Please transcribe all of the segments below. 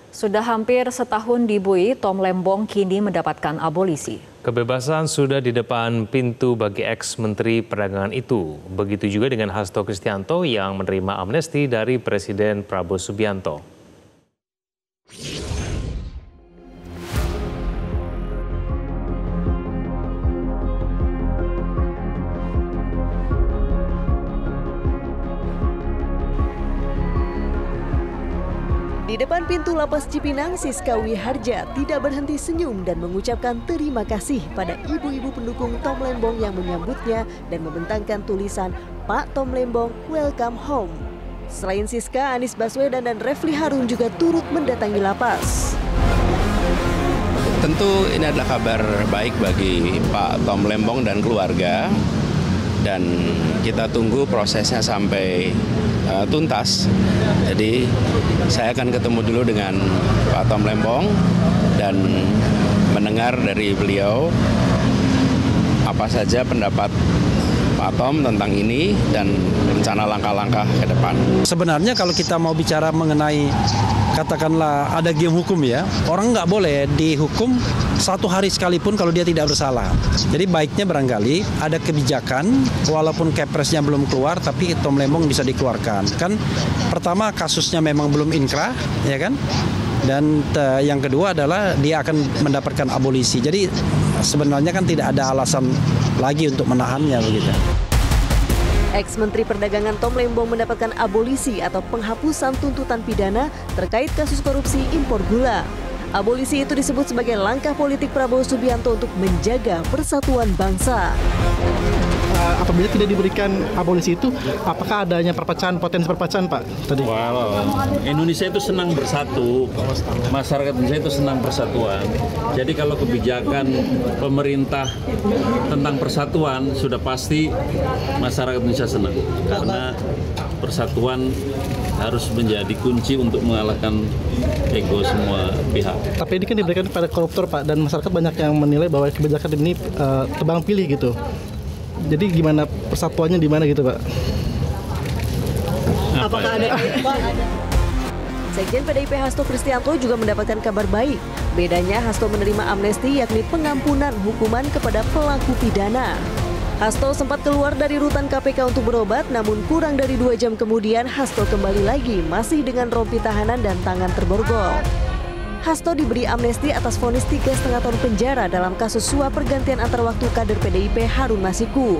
Sudah hampir setahun dibui, Tom Lembong kini mendapatkan abolisi. Kebebasan sudah di depan pintu bagi ex-menteri perdagangan itu. Begitu juga dengan Hasto Kristianto yang menerima amnesti dari Presiden Prabowo Subianto. Di depan pintu lapas Cipinang, Siska Wiharja tidak berhenti senyum dan mengucapkan terima kasih pada ibu-ibu pendukung Tom Lembong yang menyambutnya dan membentangkan tulisan "Pak Tom Lembong, welcome home". Selain Siska, Anies Baswedan dan Refli Harun juga turut mendatangi lapas. Tentu ini adalah kabar baik bagi Pak Tom Lembong dan keluarga. Dan kita tunggu prosesnya sampai tuntas. Jadi saya akan ketemu dulu dengan Pak Tom Lembong dan mendengar dari beliau apa saja pendapat Pak Tom tentang ini dan rencana langkah-langkah ke depan. Sebenarnya kalau kita mau bicara mengenai katakanlah ada game hukum ya, orang nggak boleh dihukum satu hari sekalipun kalau dia tidak bersalah. Jadi baiknya barangkali ada kebijakan walaupun kepresnya belum keluar tapi Tom Lembong bisa dikeluarkan. Kan pertama kasusnya memang belum inkrah ya kan. Dan yang kedua adalah dia akan mendapatkan abolisi. Jadi sebenarnya kan tidak ada alasan lagi untuk menahannya begitu. Ex-Menteri Perdagangan Tom Lembong mendapatkan abolisi atau penghapusan tuntutan pidana terkait kasus korupsi impor gula. Abolisi itu disebut sebagai langkah politik Prabowo Subianto untuk menjaga persatuan bangsa. Apabila tidak diberikan abolisi itu, apakah adanya potensi perpecahan, Pak? Tadi. Indonesia itu senang bersatu, masyarakat Indonesia itu senang persatuan. Jadi kalau kebijakan pemerintah tentang persatuan sudah pasti masyarakat Indonesia senang, karena persatuan harus menjadi kunci untuk mengalahkan ego semua pihak. Tapi ini kan diberikan kepada koruptor, Pak, dan masyarakat banyak yang menilai bahwa kebijakan ini tebang pilih gitu. Jadi gimana persatuannya di mana gitu, Pak? Apakah ada Sekjen PDIP Hasto Kristianto juga mendapatkan kabar baik. Bedanya Hasto menerima amnesti yakni pengampunan hukuman kepada pelaku pidana. Hasto sempat keluar dari rutan KPK untuk berobat, namun kurang dari 2 jam kemudian Hasto kembali lagi masih dengan rompi tahanan dan tangan terborgol. Hasto diberi amnesti atas vonis 3,5 tahun penjara dalam kasus suap pergantian antar waktu kader PDIP Harun Masiku.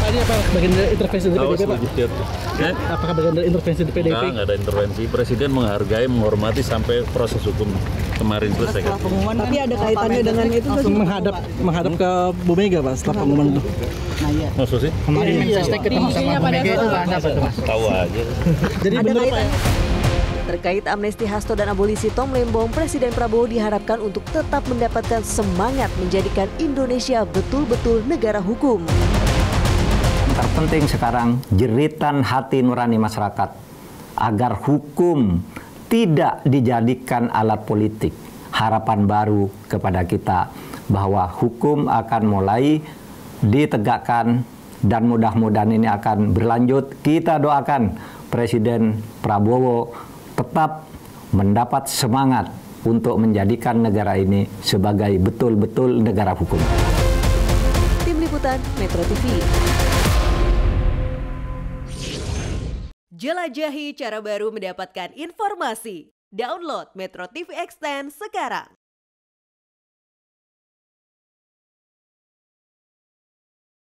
Ini apa bagian dari intervensi dari PDIP, Pak? Apakah bagian dari intervensi dari PDIP? Nggak ada intervensi. Presiden menghargai, menghormati sampai proses hukum kemarin selesai. Tapi ada kaitannya dengan itu menghadap ke Bu Mega, Pak, setelah pengumuman itu. Maksud sih? Kemarin saya ketemu sama Bu Mega itu bahas apa tuh, Mas? Tahu aja. Jadi benar, Pak. Terkait amnesti Hasto dan abolisi Tom Lembong, Presiden Prabowo diharapkan untuk tetap mendapatkan semangat menjadikan Indonesia betul-betul negara hukum. Terpenting sekarang jeritan hati nurani masyarakat agar hukum tidak dijadikan alat politik. Harapan baru kepada kita bahwa hukum akan mulai ditegakkan dan mudah-mudahan ini akan berlanjut. Kita doakan Presiden Prabowo tetap mendapat semangat untuk menjadikan negara ini sebagai betul-betul negara hukum. Tim Liputan Metro TV. Jelajahi cara baru mendapatkan informasi. Download Metro TV Extend sekarang.